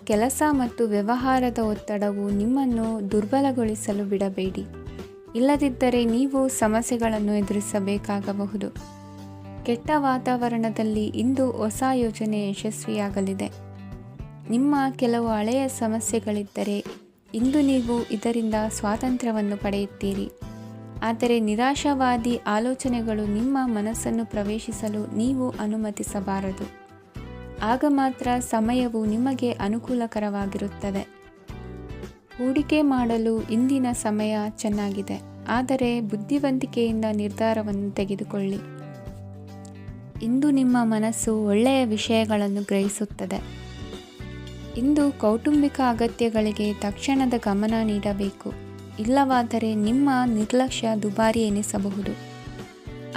ಕೆಲಸ ಮತ್ತು ವ್ಯವಹಾರದ ಒತ್ತಡವು ನಿಮ್ಮನ್ನು ದುರ್ಬಲಗೊಳಿಸಲು ಬಿಡಬೇಡಿ. ಇಲ್ಲದಿದ್ದರೆ ನೀವು ಸಮಸ್ಯೆಗಳನ್ನು ಎದುರಿಸಬೇಕಾಗಬಹುದು. ಕೆಟ್ಟ ವಾತಾವರಣದಲ್ಲಿ ಇಂದು ಹೊಸ ಯೋಜನೆ ಯಶಸ್ವಿಯಾಗಲಿದೆ. ನಿಮ್ಮ ಕೆಲವು ಹಳೆಯ ಸಮಸ್ಯೆಗಳಿದ್ದರೆ ಇಂದು ನೀವು ಇದರಿಂದ ಸ್ವಾತಂತ್ರ್ಯವನ್ನು ಪಡೆಯುತ್ತೀರಿ. ಆದರೆ ನಿರಾಶಾವಾದಿ ಆಲೋಚನೆಗಳು ನಿಮ್ಮ ಮನಸ್ಸನ್ನು ಪ್ರವೇಶಿಸಲು ನೀವು ಅನುಮತಿಸಬಾರದು. ಆಗ ಮಾತ್ರ ಸಮಯವು ನಿಮಗೆ ಅನುಕೂಲಕರವಾಗಿರುತ್ತದೆ. ಹೂಡಿಕೆ ಮಾಡಲು ಇಂದಿನ ಸಮಯ ಚೆನ್ನಾಗಿದೆ, ಆದರೆ ಬುದ್ಧಿವಂತಿಕೆಯಿಂದ ನಿರ್ಧಾರವನ್ನು ತೆಗೆದುಕೊಳ್ಳಿ. ಇಂದು ನಿಮ್ಮ ಮನಸ್ಸು ಒಳ್ಳೆಯ ವಿಷಯಗಳನ್ನು ಗ್ರಹಿಸುತ್ತದೆ. ಇಂದು ಕೌಟುಂಬಿಕ ಅಗತ್ಯಗಳಿಗೆ ತಕ್ಷಣದ ಗಮನ ನೀಡಬೇಕು. ಇಲ್ಲವಾದರೆ ನಿಮ್ಮ ನಿರ್ಲಕ್ಷ್ಯ ದುಬಾರಿ ಎನಿಸಬಹುದು.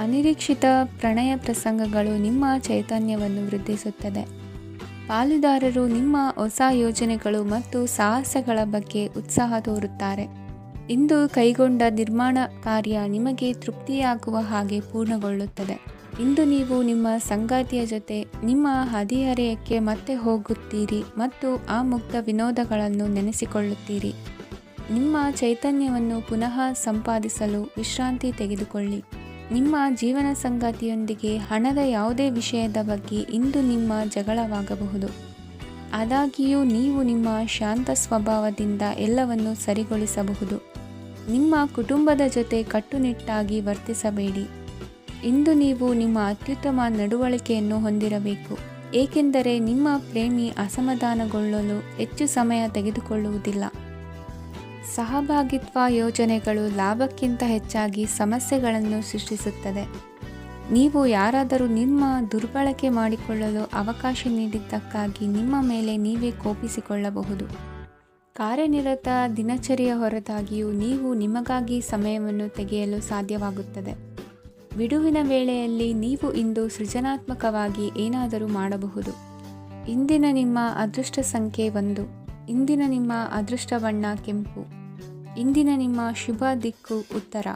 ಅನಿರೀಕ್ಷಿತ ಪ್ರಣಯ ಪ್ರಸಂಗಗಳು ನಿಮ್ಮ ಚೈತನ್ಯವನ್ನು ವೃದ್ಧಿಸುತ್ತದೆ. ಪಾಲುದಾರರು ನಿಮ್ಮ ಹೊಸ ಯೋಜನೆಗಳು ಮತ್ತು ಸಾಹಸಗಳ ಬಗ್ಗೆ ಉತ್ಸಾಹ ತೋರುತ್ತಾರೆ. ಇಂದು ಕೈಗೊಂಡ ನಿರ್ಮಾಣ ಕಾರ್ಯ ನಿಮಗೆ ತೃಪ್ತಿಯಾಗುವ ಹಾಗೆ ಪೂರ್ಣಗೊಳ್ಳುತ್ತದೆ. ಇಂದು ನೀವು ನಿಮ್ಮ ಸಂಗಾತಿಯ ಜೊತೆ ನಿಮ್ಮ ಹದಿಹರೆಯಕ್ಕೆ ಮತ್ತೆ ಹೋಗುತ್ತೀರಿ ಮತ್ತು ಆ ಮುಗ್ಧ ವಿನೋದಗಳನ್ನು ನೆನೆಸಿಕೊಳ್ಳುತ್ತೀರಿ. ನಿಮ್ಮ ಚೈತನ್ಯವನ್ನು ಪುನಃ ಸಂಪಾದಿಸಲು ವಿಶ್ರಾಂತಿ ತೆಗೆದುಕೊಳ್ಳಿ. ನಿಮ್ಮ ಜೀವನ ಸಂಗಾತಿಯೊಂದಿಗೆ ಹಣದ ಯಾವುದೇ ವಿಷಯದ ಬಗ್ಗೆ ಇಂದು ನಿಮ್ಮ ಜಗಳವಾಗಬಹುದು. ಆದಾಗ್ಯೂ ನೀವು ನಿಮ್ಮ ಶಾಂತ ಸ್ವಭಾವದಿಂದ ಎಲ್ಲವನ್ನು ಸರಿಗೊಳಿಸಬಹುದು. ನಿಮ್ಮ ಕುಟುಂಬದ ಜೊತೆ ಕಟ್ಟುನಿಟ್ಟಾಗಿ ವರ್ತಿಸಬೇಡಿ. ಇಂದು ನೀವು ನಿಮ್ಮ ಅತ್ಯುತ್ತಮ ನಡವಳಿಕೆಯನ್ನು ಹೊಂದಿರಬೇಕು, ಏಕೆಂದರೆ ನಿಮ್ಮ ಪ್ರೇಮಿ ಅಸಮಾಧಾನಗೊಳ್ಳಲು ಹೆಚ್ಚು ಸಮಯ ತೆಗೆದುಕೊಳ್ಳುವುದಿಲ್ಲ. ಸಹಭಾಗಿತ್ವ ಯೋಜನೆಗಳು ಲಾಭಕ್ಕಿಂತ ಹೆಚ್ಚಾಗಿ ಸಮಸ್ಯೆಗಳನ್ನು ಸೃಷ್ಟಿಸುತ್ತದೆ. ನೀವು ಯಾರಾದರೂ ನಿಮ್ಮ ದುರ್ಬಳಕೆ ಮಾಡಿಕೊಳ್ಳಲು ಅವಕಾಶ ನೀಡಿದ್ದಕ್ಕಾಗಿ ನಿಮ್ಮ ಮೇಲೆ ನೀವೇ ಕೋಪಿಸಿಕೊಳ್ಳಬಹುದು. ಕಾರ್ಯನಿರತ ದಿನಚರಿಯ ಹೊರತಾಗಿಯೂ ನೀವು ನಿಮಗಾಗಿ ಸಮಯವನ್ನು ತೆಗೆಯಲು ಸಾಧ್ಯವಾಗುತ್ತದೆ. ಬಿಡುವಿನ ವೇಳೆಯಲ್ಲಿ ನೀವು ಇಂದು ಸೃಜನಾತ್ಮಕವಾಗಿ ಏನಾದರೂ ಮಾಡಬಹುದು. ಇಂದಿನ ನಿಮ್ಮ ಅದೃಷ್ಟ ಸಂಖ್ಯೆ 1. ಇಂದಿನ ನಿಮ್ಮ ಅದೃಷ್ಟ ಬಣ್ಣ ಕೆಂಪು. ಇಂದಿನ ನಿಮ್ಮ ಶುಭ ದಿಕ್ಕು ಉತ್ತರ.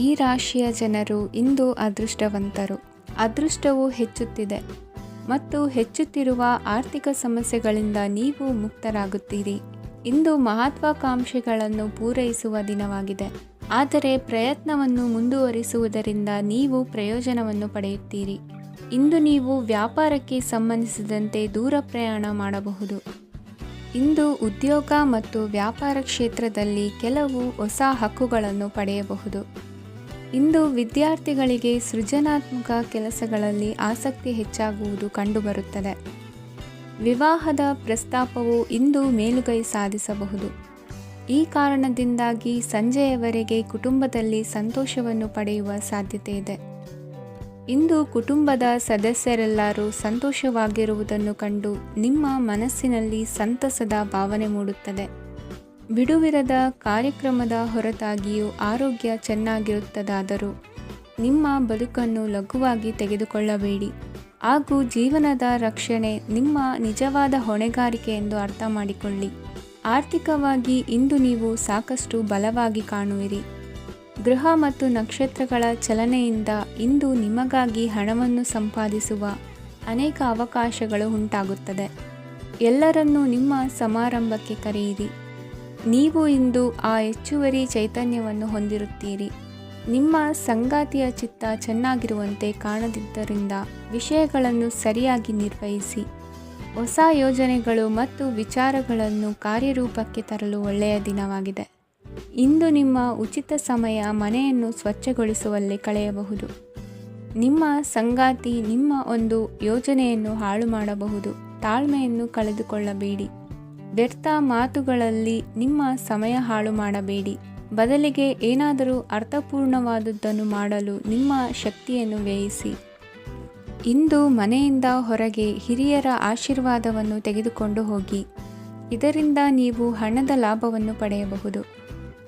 ಈ ರಾಶಿಯ ಜನರು ಇಂದು ಅದೃಷ್ಟವಂತರು. ಅದೃಷ್ಟವು ಹೆಚ್ಚುತ್ತಿದೆ ಮತ್ತು ಹೆಚ್ಚುತ್ತಿರುವ ಆರ್ಥಿಕ ಸಮಸ್ಯೆಗಳಿಂದ ನೀವು ಮುಕ್ತರಾಗುತ್ತೀರಿ. ಇಂದು ಮಹತ್ವಾಕಾಂಕ್ಷೆಗಳನ್ನು ಪೂರೈಸುವ ದಿನವಾಗಿದೆ, ಆದರೆ ಪ್ರಯತ್ನವನ್ನು ಮುಂದುವರಿಸುವುದರಿಂದ ನೀವು ಪ್ರಯೋಜನವನ್ನು ಪಡೆಯುತ್ತೀರಿ. ಇಂದು ನೀವು ವ್ಯಾಪಾರಕ್ಕೆ ಸಂಬಂಧಿಸಿದಂತೆ ದೂರ ಪ್ರಯಾಣ ಮಾಡಬಹುದು. ಇಂದು ಉದ್ಯೋಗ ಮತ್ತು ವ್ಯಾಪಾರ ಕ್ಷೇತ್ರದಲ್ಲಿ ಕೆಲವು ಹೊಸ ಹಕ್ಕುಗಳನ್ನು ಪಡೆಯಬಹುದು. ಇಂದು ವಿದ್ಯಾರ್ಥಿಗಳಿಗೆ ಸೃಜನಾತ್ಮಕ ಕೆಲಸಗಳಲ್ಲಿ ಆಸಕ್ತಿ ಹೆಚ್ಚಾಗುವುದು ಕಂಡುಬರುತ್ತದೆ. ವಿವಾಹದ ಪ್ರಸ್ತಾಪವು ಇಂದು ಮೇಲುಗೈ ಸಾಧಿಸಬಹುದು. ಈ ಕಾರಣದಿಂದಾಗಿ ಸಂಜೆಯವರೆಗೆ ಕುಟುಂಬದಲ್ಲಿ ಸಂತೋಷವನ್ನು ಪಡೆಯುವ ಸಾಧ್ಯತೆ ಇದೆ. ಇಂದು ಕುಟುಂಬದ ಸದಸ್ಯರೆಲ್ಲರೂ ಸಂತೋಷವಾಗಿರುವುದನ್ನು ಕಂಡು ನಿಮ್ಮ ಮನಸ್ಸಿನಲ್ಲಿ ಸಂತಸದ ಭಾವನೆ ಮೂಡುತ್ತದೆ. ಬಿಡುವಿರದ ಕಾರ್ಯಕ್ರಮದ ಹೊರತಾಗಿಯೂ ಆರೋಗ್ಯ ಚೆನ್ನಾಗಿರುತ್ತದಾದರೂ ನಿಮ್ಮ ಬದುಕನ್ನು ಲಘುವಾಗಿ ತೆಗೆದುಕೊಳ್ಳಬೇಡಿ ಹಾಗೂ ಜೀವನದ ರಕ್ಷಣೆ ನಿಮ್ಮ ನಿಜವಾದ ಹೊಣೆಗಾರಿಕೆ ಎಂದು ಅರ್ಥ ಮಾಡಿಕೊಳ್ಳಿ. ಆರ್ಥಿಕವಾಗಿ ಇಂದು ನೀವು ಸಾಕಷ್ಟು ಬಲವಾಗಿ ಕಾಣುವಿರಿ. ಗ್ರಹ ಮತ್ತು ನಕ್ಷತ್ರಗಳ ಚಲನೆಯಿಂದ ಇಂದು ನಿಮಗಾಗಿ ಹಣವನ್ನು ಸಂಪಾದಿಸುವ ಅನೇಕ ಅವಕಾಶಗಳು ಉಂಟಾಗುತ್ತದೆ. ಎಲ್ಲರನ್ನೂ ನಿಮ್ಮ ಸಮಾರಂಭಕ್ಕೆ ಕರೆಯಿರಿ. ನೀವು ಇಂದು ಆ ಹೆಚ್ಚುವರಿ ಚೈತನ್ಯವನ್ನು ಹೊಂದಿರುತ್ತೀರಿ. ನಿಮ್ಮ ಸಂಗಾತಿಯ ಚಿತ್ತ ಚೆನ್ನಾಗಿರುವಂತೆ ಕಾಣದಿದ್ದರಿಂದ ವಿಷಯಗಳನ್ನು ಸರಿಯಾಗಿ ನಿರ್ವಹಿಸಿ. ಹೊಸ ಯೋಜನೆಗಳು ಮತ್ತು ವಿಚಾರಗಳನ್ನು ಕಾರ್ಯರೂಪಕ್ಕೆ ತರಲು ಒಳ್ಳೆಯ ದಿನವಾಗಿದೆ. ಇಂದು ನಿಮ್ಮ ಉಚಿತ ಸಮಯ ಮನೆಯನ್ನು ಸ್ವಚ್ಛಗೊಳಿಸುವಲ್ಲಿ ಕಳೆಯಬಹುದು. ನಿಮ್ಮ ಸಂಗಾತಿ ನಿಮ್ಮ ಒಂದು ಯೋಜನೆಯನ್ನು ಹಾಳು ಮಾಡಬಹುದು. ತಾಳ್ಮೆಯನ್ನು ಕಳೆದುಕೊಳ್ಳಬೇಡಿ. ವ್ಯರ್ಥ ಮಾತುಗಳಲ್ಲಿ ನಿಮ್ಮ ಸಮಯ ಹಾಳು ಮಾಡಬೇಡಿ. ಬದಲಿಗೆ ಏನಾದರೂ ಅರ್ಥಪೂರ್ಣವಾದುದನ್ನು ಮಾಡಲು ನಿಮ್ಮ ಶಕ್ತಿಯನ್ನು ವ್ಯಯಿಸಿ. ಇಂದು ಮನೆಯಿಂದ ಹೊರಗೆ ಹಿರಿಯರ ಆಶೀರ್ವಾದವನ್ನು ತೆಗೆದುಕೊಂಡು ಹೋಗಿ. ಇದರಿಂದ ನೀವು ಹಣದ ಲಾಭವನ್ನು ಪಡೆಯಬಹುದು.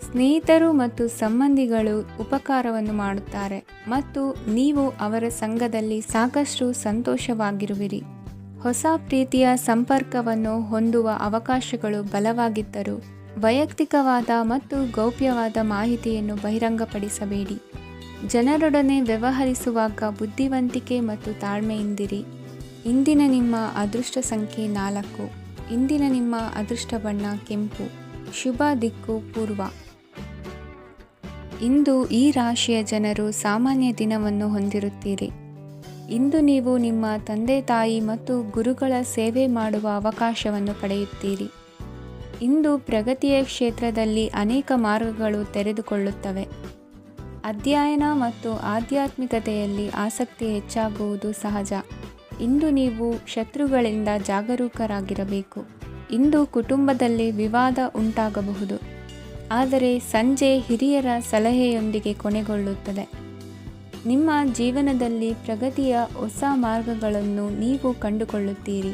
ಸ್ನೇಹಿತರು ಮತ್ತು ಸಂಬಂಧಿಗಳು ಉಪಕಾರವನ್ನು ಮಾಡುತ್ತಾರೆ ಮತ್ತು ನೀವು ಅವರ ಸಂಘದಲ್ಲಿ ಸಾಕಷ್ಟು ಸಂತೋಷವಾಗಿರುವಿರಿ. ಹೊಸ ಪ್ರೀತಿಯ ಸಂಪರ್ಕವನ್ನು ಹೊಂದುವ ಅವಕಾಶಗಳು ಬಲವಾಗಿದ್ದರೂ ವೈಯಕ್ತಿಕವಾದ ಮತ್ತು ಗೌಪ್ಯವಾದ ಮಾಹಿತಿಯನ್ನು ಬಹಿರಂಗಪಡಿಸಬೇಡಿ. ಜನರೊಡನೆ ವ್ಯವಹರಿಸುವಾಗ ಬುದ್ಧಿವಂತಿಕೆ ಮತ್ತು ತಾಳ್ಮೆಯಿಂದಿರಿ. ಇಂದಿನ ನಿಮ್ಮ ಅದೃಷ್ಟ ಸಂಖ್ಯೆ 4. ಇಂದಿನ ನಿಮ್ಮ ಅದೃಷ್ಟ ಬಣ್ಣ ಕೆಂಪು. ಶುಭ ದಿಕ್ಕು ಪೂರ್ವ. ಇಂದು ಈ ರಾಶಿಯ ಜನರು ಸಾಮಾನ್ಯ ದಿನವನ್ನು ಹೊಂದಿರುತ್ತೀರಿ. ಇಂದು ನೀವು ನಿಮ್ಮ ತಂದೆ ತಾಯಿ ಮತ್ತು ಗುರುಗಳ ಸೇವೆ ಮಾಡುವ ಅವಕಾಶವನ್ನು ಪಡೆಯುತ್ತೀರಿ. ಇಂದು ಪ್ರಗತಿಯ ಕ್ಷೇತ್ರದಲ್ಲಿ ಅನೇಕ ಮಾರ್ಗಗಳು ತೆರೆದುಕೊಳ್ಳುತ್ತವೆ. ಅಧ್ಯಯನ ಮತ್ತು ಆಧ್ಯಾತ್ಮಿಕತೆಯಲ್ಲಿ ಆಸಕ್ತಿ ಹೆಚ್ಚಾಗುವುದು ಸಹಜ. ಇಂದು ನೀವು ಶತ್ರುಗಳಿಂದ ಜಾಗರೂಕರಾಗಿರಬೇಕು. ಇಂದು ಕುಟುಂಬದಲ್ಲಿ ವಿವಾದ ಉಂಟಾಗಬಹುದು, ಆದರೆ ಸಂಜೆ ಹಿರಿಯರ ಸಲಹೆಯೊಂದಿಗೆ ಕೊನೆಗೊಳ್ಳುತ್ತದೆ. ನಿಮ್ಮ ಜೀವನದಲ್ಲಿ ಪ್ರಗತಿಯ ಹೊಸ ಮಾರ್ಗಗಳನ್ನು ನೀವು ಕಂಡುಕೊಳ್ಳುತ್ತೀರಿ.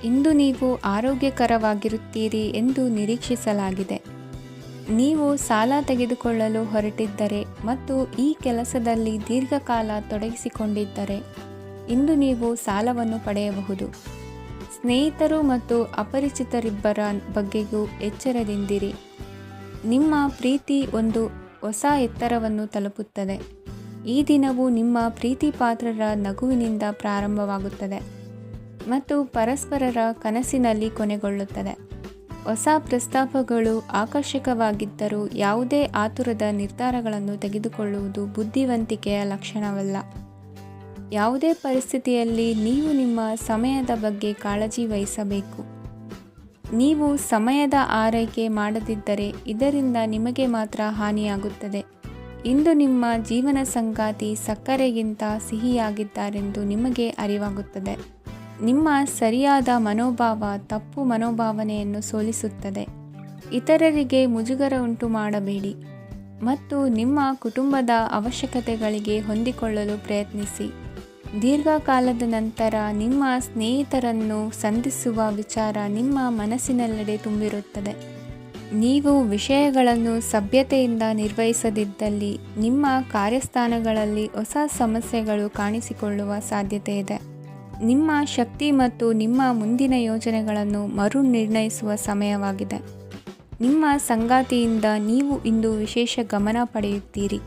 ಇಂದು ನೀವು ಆರೋಗ್ಯಕರವಾಗಿರುತ್ತೀರಿ ಎಂದು ನಿರೀಕ್ಷಿಸಲಾಗಿದೆ. ನೀವು ಸಾಲ ತೆಗೆದುಕೊಳ್ಳಲು ಹೊರಟಿದ್ದರೆ ಮತ್ತು ಈ ಕೆಲಸದಲ್ಲಿ ದೀರ್ಘಕಾಲ ತೊಡಗಿಸಿಕೊಂಡಿದ್ದರೆ ಇಂದು ನೀವು ಸಾಲವನ್ನು ಪಡೆಯಬಹುದು. ಸ್ನೇಹಿತರು ಮತ್ತು ಅಪರಿಚಿತರಿಬ್ಬರ ಬಗ್ಗೆಯೂ ಎಚ್ಚರದಿಂದಿರಿ. ನಿಮ್ಮ ಪ್ರೀತಿ ಒಂದು ಹೊಸ ಎತ್ತರವನ್ನು ತಲುಪುತ್ತದೆ. ಈ ದಿನವು ನಿಮ್ಮ ಪ್ರೀತಿ ಪಾತ್ರರ ನಗುವಿನಿಂದ ಪ್ರಾರಂಭವಾಗುತ್ತದೆ ಮತ್ತು ಪರಸ್ಪರರ ಕನಸಿನಲ್ಲಿ ಕೊನೆಗೊಳ್ಳುತ್ತದೆ. ಹೊಸ ಪ್ರಸ್ತಾಪಗಳು ಆಕರ್ಷಕವಾಗಿದ್ದರೂ ಯಾವುದೇ ಆತುರದ ನಿರ್ಧಾರಗಳನ್ನು ತೆಗೆದುಕೊಳ್ಳುವುದು ಬುದ್ಧಿವಂತಿಕೆಯ ಲಕ್ಷಣವಲ್ಲ. ಯಾವುದೇ ಪರಿಸ್ಥಿತಿಯಲ್ಲಿ ನೀವು ನಿಮ್ಮ ಸಮಯದ ಬಗ್ಗೆ ಕಾಳಜಿ ವಹಿಸಬೇಕು. ನೀವು ಸಮಯದ ಆರೈಕೆ ಮಾಡದಿದ್ದರೆ ಇದರಿಂದ ನಿಮಗೆ ಮಾತ್ರ ಹಾನಿಯಾಗುತ್ತದೆ. ಇಂದು ನಿಮ್ಮ ಜೀವನ ಸಂಗಾತಿ ಸಕ್ಕರೆಗಿಂತ ಸಿಹಿಯಾಗಿದ್ದಾರೆಂದು ನಿಮಗೆ ಅರಿವಾಗುತ್ತದೆ. ನಿಮ್ಮ ಸರಿಯಾದ ಮನೋಭಾವ ತಪ್ಪು ಮನೋಭಾವನೆಯನ್ನು ಸೋಲಿಸುತ್ತದೆ. ಇತರರಿಗೆ ಮುಜುಗರ ಉಂಟು ಮಾಡಬೇಡಿ ಮತ್ತು ನಿಮ್ಮ ಕುಟುಂಬದ ಅವಶ್ಯಕತೆಗಳಿಗೆ ಹೊಂದಿಕೊಳ್ಳಲು ಪ್ರಯತ್ನಿಸಿ. ದೀರ್ಘಕಾಲದ ನಂತರ ನಿಮ್ಮ ಸ್ನೇಹಿತರನ್ನು ಸಂಧಿಸುವ ವಿಚಾರ ನಿಮ್ಮ ಮನಸ್ಸಿನೆಲ್ಲೆಡೆ ತುಂಬಿರುತ್ತದೆ. ನೀವು ವಿಷಯಗಳನ್ನು ಸಭ್ಯತೆಯಿಂದ ನಿರ್ವಹಿಸದಿದ್ದಲ್ಲಿ ನಿಮ್ಮ ಕಾರ್ಯಸ್ಥಾನಗಳಲ್ಲಿ ಹೊಸ ಸಮಸ್ಯೆಗಳು ಕಾಣಿಸಿಕೊಳ್ಳುವ ಸಾಧ್ಯತೆ ಇದೆ. ನಿಮ್ಮ ಶಕ್ತಿ ಮತ್ತು ನಿಮ್ಮ ಮುಂದಿನ ಯೋಜನೆಗಳನ್ನು ಮರು ನಿರ್ಣಯಿಸುವ ಸಮಯವಾಗಿದೆ. ನಿಮ್ಮ ಸಂಗಾತಿಯಿಂದ ನೀವು ಇಂದು ವಿಶೇಷ ಗಮನ ಪಡೆಯುತ್ತೀರಿ.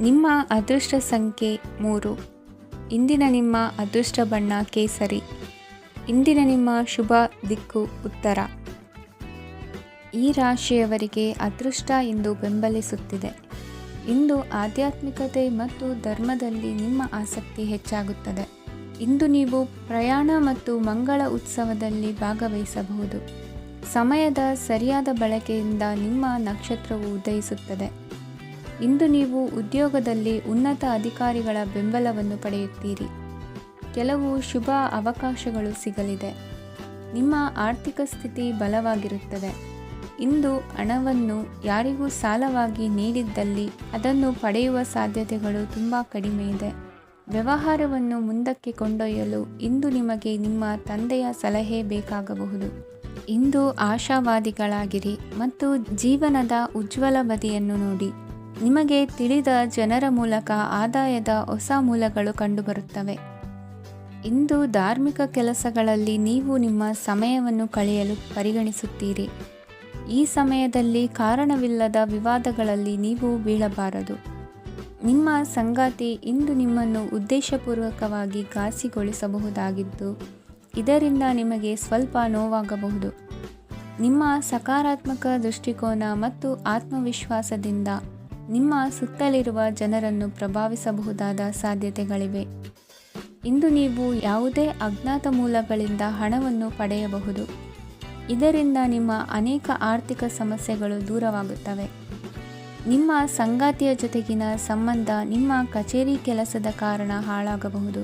ನಿಮ್ಮ ಅದೃಷ್ಟ ಸಂಖ್ಯೆ 3. ಇಂದಿನ ನಿಮ್ಮ ಅದೃಷ್ಟ ಬಣ್ಣ ಕೇಸರಿ. ಇಂದಿನ ನಿಮ್ಮ ಶುಭ ದಿಕ್ಕು ಉತ್ತರ. ಈ ರಾಶಿಯವರಿಗೆ ಅದೃಷ್ಟ ಇಂದು ಬೆಂಬಲಿಸುತ್ತಿದೆ. ಇಂದು ಆಧ್ಯಾತ್ಮಿಕತೆ ಮತ್ತು ಧರ್ಮದಲ್ಲಿ ನಿಮ್ಮ ಆಸಕ್ತಿ ಹೆಚ್ಚಾಗುತ್ತದೆ. ಇಂದು ನೀವು ಪ್ರಯಾಣ ಮತ್ತು ಮಂಗಳ ಉತ್ಸವದಲ್ಲಿ ಭಾಗವಹಿಸಬಹುದು. ಸಮಯದ ಸರಿಯಾದ ಬಳಕೆಯಿಂದ ನಿಮ್ಮ ನಕ್ಷತ್ರವು ಉದಯಿಸುತ್ತದೆ. ಇಂದು ನೀವು ಉದ್ಯೋಗದಲ್ಲಿ ಉನ್ನತ ಅಧಿಕಾರಿಗಳ ಬೆಂಬಲವನ್ನು ಪಡೆಯುತ್ತೀರಿ. ಕೆಲವು ಶುಭ ಅವಕಾಶಗಳು ಸಿಗಲಿದೆ. ನಿಮ್ಮ ಆರ್ಥಿಕ ಸ್ಥಿತಿ ಬಲವಾಗಿರುತ್ತದೆ. ಇಂದು ಹಣವನ್ನು ಯಾರಿಗೂ ಸಾಲವಾಗಿ ನೀಡಿದ್ದಲ್ಲಿ ಅದನ್ನು ಪಡೆಯುವ ಸಾಧ್ಯತೆಗಳು ತುಂಬ ಕಡಿಮೆ ಇದೆ. ವ್ಯವಹಾರವನ್ನು ಮುಂದಕ್ಕೆ ಕೊಂಡೊಯ್ಯಲು ಇಂದು ನಿಮಗೆ ನಿಮ್ಮ ತಂದೆಯ ಸಲಹೆ ಬೇಕಾಗಬಹುದು. ಇಂದು ಆಶಾವಾದಿಗಳಾಗಿರಿ ಮತ್ತು ಜೀವನದ ಉಜ್ವಲ ಬದಿಯನ್ನು ನೋಡಿ. ನಿಮಗೆ ತಿಳಿದ ಜನರ ಮೂಲಕ ಆದಾಯದ ಹೊಸ ಮೂಲಗಳು ಕಂಡುಬರುತ್ತವೆ. ಇಂದು ಧಾರ್ಮಿಕ ಕೆಲಸಗಳಲ್ಲಿ ನೀವು ನಿಮ್ಮ ಸಮಯವನ್ನು ಕಳೆಯಲು ಪರಿಗಣಿಸುತ್ತೀರಿ. ಈ ಸಮಯದಲ್ಲಿ ಕಾರಣವಿಲ್ಲದ ವಿವಾದಗಳಲ್ಲಿ ನೀವು ಬೀಳಬಾರದು. ನಿಮ್ಮ ಸಂಗಾತಿ ಇಂದು ನಿಮ್ಮನ್ನು ಉದ್ದೇಶಪೂರ್ವಕವಾಗಿ ಘಾಸಿಗೊಳಿಸಬಹುದಾಗಿದ್ದು ಇದರಿಂದ ನಿಮಗೆ ಸ್ವಲ್ಪ ನೋವಾಗಬಹುದು. ನಿಮ್ಮ ಸಕಾರಾತ್ಮಕ ದೃಷ್ಟಿಕೋನ ಮತ್ತು ಆತ್ಮವಿಶ್ವಾಸದಿಂದ ನಿಮ್ಮ ಸುತ್ತಲಿರುವ ಜನರನ್ನು ಪ್ರಭಾವಿಸಬಹುದಾದ ಸಾಧ್ಯತೆಗಳಿವೆ. ಇಂದು ನೀವು ಯಾವುದೇ ಅಜ್ಞಾತ ಮೂಲಗಳಿಂದ ಹಣವನ್ನು ಪಡೆಯಬಹುದು. ಇದರಿಂದ ನಿಮ್ಮ ಅನೇಕ ಆರ್ಥಿಕ ಸಮಸ್ಯೆಗಳು ದೂರವಾಗುತ್ತವೆ. ನಿಮ್ಮ ಸಂಗಾತಿಯ ಜೊತೆಗಿನ ಸಂಬಂಧ ನಿಮ್ಮ ಕಚೇರಿ ಕೆಲಸದ ಕಾರಣ ಹಾಳಾಗಬಹುದು.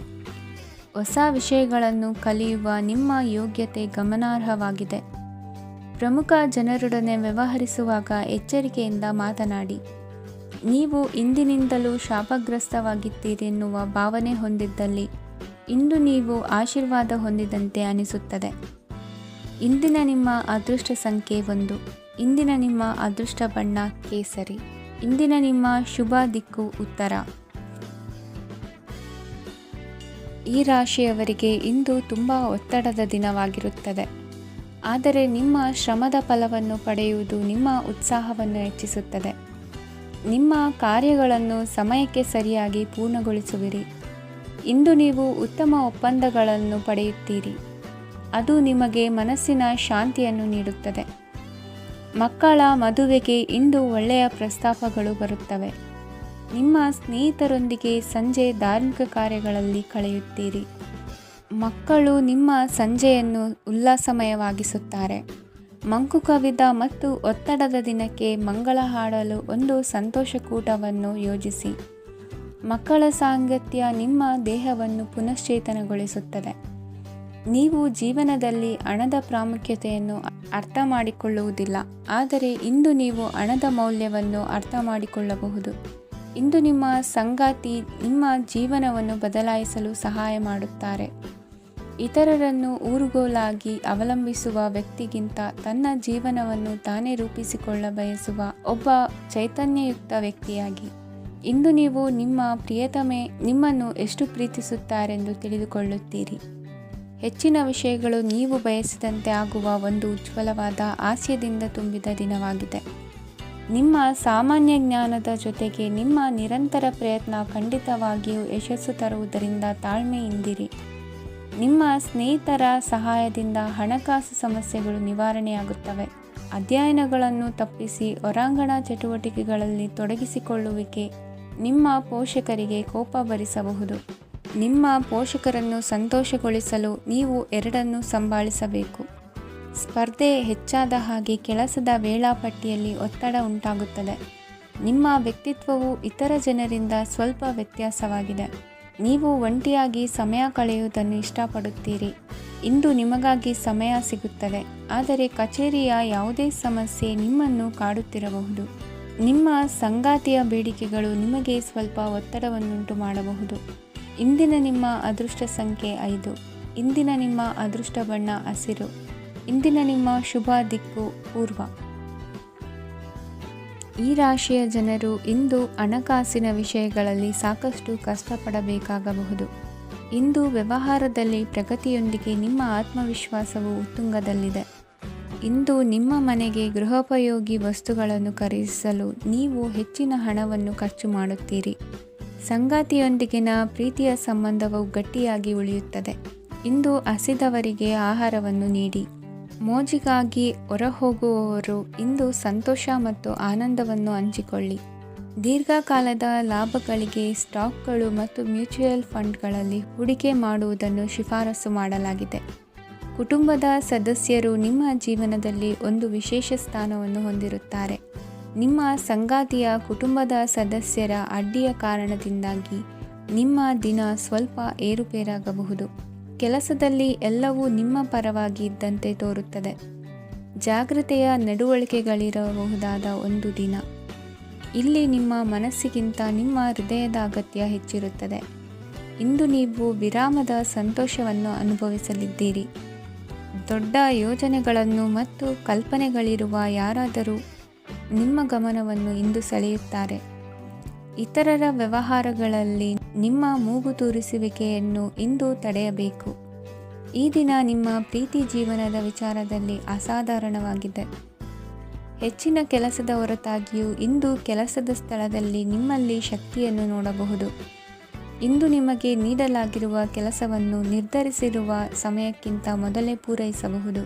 ಹೊಸ ವಿಷಯಗಳನ್ನು ಕಲಿಯುವ ನಿಮ್ಮ ಯೋಗ್ಯತೆ ಗಮನಾರ್ಹವಾಗಿದೆ. ಪ್ರಮುಖ ಜನರೊಡನೆ ವ್ಯವಹರಿಸುವಾಗ ಎಚ್ಚರಿಕೆಯಿಂದ ಮಾತನಾಡಿ. ನೀವು ಇಂದಿನಿಂದಲೂ ಶಾಪಗ್ರಸ್ತವಾಗಿದ್ದೀರೆನ್ನುವ ಭಾವನೆ ಹೊಂದಿದ್ದಲ್ಲಿ ಇಂದು ನೀವು ಆಶೀರ್ವಾದ ಹೊಂದಿದಂತೆ ಅನಿಸುತ್ತದೆ. ಇಂದಿನ ನಿಮ್ಮ ಅದೃಷ್ಟ ಸಂಖ್ಯೆ 1. ಇಂದಿನ ನಿಮ್ಮ ಅದೃಷ್ಟ ಬಣ್ಣ ಕೇಸರಿ. ಇಂದಿನ ನಿಮ್ಮ ಶುಭ ದಿಕ್ಕು ಉತ್ತರ. ಈ ರಾಶಿಯವರಿಗೆ ಇಂದು ತುಂಬ ಒತ್ತಡದ ದಿನವಾಗಿರುತ್ತದೆ. ಆದರೆ ನಿಮ್ಮ ಶ್ರಮದ ಫಲವನ್ನು ಪಡೆಯುವುದು ನಿಮ್ಮ ಉತ್ಸಾಹವನ್ನು ಹೆಚ್ಚಿಸುತ್ತದೆ. ನಿಮ್ಮ ಕಾರ್ಯಗಳನ್ನು ಸಮಯಕ್ಕೆ ಸರಿಯಾಗಿ ಪೂರ್ಣಗೊಳಿಸುವಿರಿ. ಇಂದು ನೀವು ಉತ್ತಮ ಒಪ್ಪಂದಗಳನ್ನು ಪಡೆಯುತ್ತೀರಿ. ಅದು ನಿಮಗೆ ಮನಸ್ಸಿನ ಶಾಂತಿಯನ್ನು ನೀಡುತ್ತದೆ. ಮಕ್ಕಳ ಮದುವೆಗೆ ಇಂದು ಒಳ್ಳೆಯ ಪ್ರಸ್ತಾಪಗಳು ಬರುತ್ತವೆ. ನಿಮ್ಮ ಸ್ನೇಹಿತರೊಂದಿಗೆ ಸಂಜೆ ಧಾರ್ಮಿಕ ಕಾರ್ಯಗಳಲ್ಲಿ ಕಳೆಯುತ್ತೀರಿ. ಮಕ್ಕಳು ನಿಮ್ಮ ಸಂಜೆಯನ್ನು ಉಲ್ಲಾಸಮಯವಾಗಿಸುತ್ತಾರೆ. ಮಂಕು ಕವಿದ ಮತ್ತು ಒತ್ತಡದ ದಿನಕ್ಕೆ ಮಂಗಳ ಹಾಡಲು ಒಂದು ಸಂತೋಷಕೂಟವನ್ನು ಯೋಜಿಸಿ. ಮಕ್ಕಳ ಸಾಂಗತ್ಯ ನಿಮ್ಮ ದೇಹವನ್ನು ಪುನಶ್ಚೇತನಗೊಳಿಸುತ್ತದೆ. ನೀವು ಜೀವನದಲ್ಲಿ ಹಣದ ಪ್ರಾಮುಖ್ಯತೆಯನ್ನು ಅರ್ಥ ಮಾಡಿಕೊಳ್ಳುವುದಿಲ್ಲ, ಆದರೆ ಇಂದು ನೀವು ಹಣದ ಮೌಲ್ಯವನ್ನು ಅರ್ಥ ಮಾಡಿಕೊಳ್ಳಬಹುದು. ಇಂದು ನಿಮ್ಮ ಸಂಗಾತಿ ನಿಮ್ಮ ಜೀವನವನ್ನು ಬದಲಾಯಿಸಲು ಸಹಾಯ ಮಾಡುತ್ತಾರೆ. ಇತರರನ್ನು ಊರುಗೋಲಾಗಿ ಅವಲಂಬಿಸುವ ವ್ಯಕ್ತಿಗಿಂತ ತನ್ನ ಜೀವನವನ್ನು ತಾನೇ ರೂಪಿಸಿಕೊಳ್ಳ ಬಯಸುವ ಒಬ್ಬ ಚೈತನ್ಯಯುಕ್ತ ವ್ಯಕ್ತಿಯಾಗಿ. ಇಂದು ನೀವು ನಿಮ್ಮ ಪ್ರಿಯತಮೆ ನಿಮ್ಮನ್ನು ಎಷ್ಟು ಪ್ರೀತಿಸುತ್ತಾರೆಂದು ತಿಳಿದುಕೊಳ್ಳುತ್ತೀರಿ. ಹೆಚ್ಚಿನ ವಿಷಯಗಳು ನೀವು ಬಯಸಿದಂತೆ ಆಗುವ ಒಂದು ಉಜ್ವಲವಾದ ಹಾಸ್ಯದಿಂದ ತುಂಬಿದ ದಿನವಾಗಿದೆ. ನಿಮ್ಮ ಸಾಮಾನ್ಯ ಜ್ಞಾನದ ಜೊತೆಗೆ ನಿಮ್ಮ ನಿರಂತರ ಪ್ರಯತ್ನ ಖಂಡಿತವಾಗಿಯೂ ಯಶಸ್ಸು ತರುವುದರಿಂದ ತಾಳ್ಮೆಯಿಂದಿರಿ. ನಿಮ್ಮ ಸ್ನೇಹಿತರ ಸಹಾಯದಿಂದ ಹಣಕಾಸು ಸಮಸ್ಯೆಗಳು ನಿವಾರಣೆಯಾಗುತ್ತವೆ. ಅಧ್ಯಯನಗಳನ್ನು ತಪ್ಪಿಸಿ ಹೊರಾಂಗಣ ಚಟುವಟಿಕೆಗಳಲ್ಲಿ ತೊಡಗಿಸಿಕೊಳ್ಳುವಿಕೆ ನಿಮ್ಮ ಪೋಷಕರಿಗೆ ಕೋಪ ಭರಿಸಬಹುದು. ನಿಮ್ಮ ಪೋಷಕರನ್ನು ಸಂತೋಷಗೊಳಿಸಲು ನೀವು ಎರಡನ್ನೂ ಸಂಭಾಳಿಸಬೇಕು. ಸ್ಪರ್ಧೆ ಹೆಚ್ಚಾದ ಹಾಗೆ ಕೆಲಸದ ವೇಳಾಪಟ್ಟಿಯಲ್ಲಿ ಒತ್ತಡ ಉಂಟಾಗುತ್ತದೆ. ನಿಮ್ಮ ವ್ಯಕ್ತಿತ್ವವು ಇತರ ಜನರಿಂದ ಸ್ವಲ್ಪ ವ್ಯತ್ಯಾಸವಾಗಿದೆ. ನೀವು ಒಂಟಿಯಾಗಿ ಸಮಯ ಕಳೆಯುವುದನ್ನು ಇಷ್ಟಪಡುತ್ತೀರಿ. ಇಂದು ನಿಮಗಾಗಿ ಸಮಯ ಸಿಗುತ್ತದೆ, ಆದರೆ ಕಚೇರಿಯ ಯಾವುದೇ ಸಮಸ್ಯೆ ನಿಮ್ಮನ್ನು ಕಾಡುತ್ತಿರಬಹುದು. ನಿಮ್ಮ ಸಂಗಾತಿಯ ಬೇಡಿಕೆಗಳು ನಿಮಗೆ ಸ್ವಲ್ಪ ಒತ್ತಡವನ್ನುಂಟು ಮಾಡಬಹುದು. ಇಂದಿನ ನಿಮ್ಮ ಅದೃಷ್ಟ ಸಂಖ್ಯೆ 5. ಇಂದಿನ ನಿಮ್ಮ ಅದೃಷ್ಟ ಬಣ್ಣ ಹಸಿರು. ಇಂದಿನ ನಿಮ್ಮ ಶುಭ ದಿಕ್ಕು ಪೂರ್ವ. ಈ ರಾಶಿಯ ಜನರು ಇಂದು ಹಣಕಾಸಿನ ವಿಷಯಗಳಲ್ಲಿ ಸಾಕಷ್ಟು ಕಷ್ಟಪಡಬೇಕಾಗಬಹುದು. ಇಂದು ವ್ಯವಹಾರದಲ್ಲಿ ಪ್ರಗತಿಯೊಂದಿಗೆ ನಿಮ್ಮ ಆತ್ಮವಿಶ್ವಾಸವು ಉತ್ತುಂಗದಲ್ಲಿದೆ. ಇಂದು ನಿಮ್ಮ ಮನೆಗೆ ಗೃಹೋಪಯೋಗಿ ವಸ್ತುಗಳನ್ನು ಖರೀದಿಸಲು ನೀವು ಹೆಚ್ಚಿನ ಹಣವನ್ನು ಖರ್ಚು ಮಾಡುತ್ತೀರಿ. ಸಂಗಾತಿಯೊಂದಿಗಿನ ಪ್ರೀತಿಯ ಸಂಬಂಧವು ಗಟ್ಟಿಯಾಗಿ ಉಳಿಯುತ್ತದೆ. ಇಂದು ಹಸಿದವರಿಗೆ ಆಹಾರವನ್ನು ನೀಡಿ. ಮೋಜಿಗಾಗಿ ಹೊರಹೋಗುವವರು ಇಂದು ಸಂತೋಷ ಮತ್ತು ಆನಂದವನ್ನು ಹಂಚಿಕೊಳ್ಳಿ. ದೀರ್ಘಕಾಲದ ಲಾಭಗಳಿಗೆ ಸ್ಟಾಕ್ಗಳು ಮತ್ತು ಮ್ಯೂಚುವಲ್ ಫಂಡ್ಗಳಲ್ಲಿ ಹೂಡಿಕೆ ಮಾಡುವುದನ್ನು ಶಿಫಾರಸು ಮಾಡಲಾಗಿದೆ. ಕುಟುಂಬದ ಸದಸ್ಯರು ನಿಮ್ಮ ಜೀವನದಲ್ಲಿ ಒಂದು ವಿಶೇಷ ಸ್ಥಾನವನ್ನು ಹೊಂದಿರುತ್ತಾರೆ. ನಿಮ್ಮ ಸಂಗಾತಿಯ ಕುಟುಂಬದ ಸದಸ್ಯರ ಅಡ್ಡಿಯ ಕಾರಣದಿಂದಾಗಿ ನಿಮ್ಮ ದಿನ ಸ್ವಲ್ಪ ಏರುಪೇರಾಗಬಹುದು. ಕೆಲಸದಲ್ಲಿ ಎಲ್ಲವೂ ನಿಮ್ಮ ಪರವಾಗಿ ಇದ್ದಂತೆ ತೋರುತ್ತದೆ. ಜಾಗ್ರತೆಯ ನಡವಳಿಕೆಗಳಿರಬಹುದಾದ ಒಂದು ದಿನ. ಇಲ್ಲಿ ನಿಮ್ಮ ಮನಸ್ಸಿಗಿಂತ ನಿಮ್ಮ ಹೃದಯದ ಅಗತ್ಯ ಹೆಚ್ಚಿರುತ್ತದೆ. ಇಂದು ನೀವು ವಿರಾಮದ ಸಂತೋಷವನ್ನು ಅನುಭವಿಸಲಿದ್ದೀರಿ. ದೊಡ್ಡ ಯೋಜನೆಗಳನ್ನು ಮತ್ತು ಕಲ್ಪನೆಗಳಿರುವ ಯಾರಾದರೂ ನಿಮ್ಮ ಗಮನವನ್ನು ಇಂದು ಸೆಳೆಯುತ್ತಾರೆ. ಇತರರ ವ್ಯವಹಾರಗಳಲ್ಲಿ ನಿಮ್ಮ ಮೂಗು ತೂರಿಸುವಿಕೆಯನ್ನು ಇಂದು ತಡೆಯಬೇಕು. ಈ ದಿನ ನಿಮ್ಮ ಪ್ರೀತಿ ಜೀವನದ ವಿಚಾರದಲ್ಲಿ ಅಸಾಧಾರಣವಾಗಿದೆ. ಹೆಚ್ಚಿನ ಕೆಲಸದ ಹೊರತಾಗಿಯೂ ಇಂದು ಕೆಲಸದ ಸ್ಥಳದಲ್ಲಿ ನಿಮ್ಮಲ್ಲಿ ಶಕ್ತಿಯನ್ನು ನೋಡಬಹುದು. ಇಂದು ನಿಮಗೆ ನೀಡಲಾಗಿರುವ ಕೆಲಸವನ್ನು ನಿರ್ಧರಿಸಿರುವ ಸಮಯಕ್ಕಿಂತ ಮೊದಲೇ ಪೂರೈಸಬಹುದು.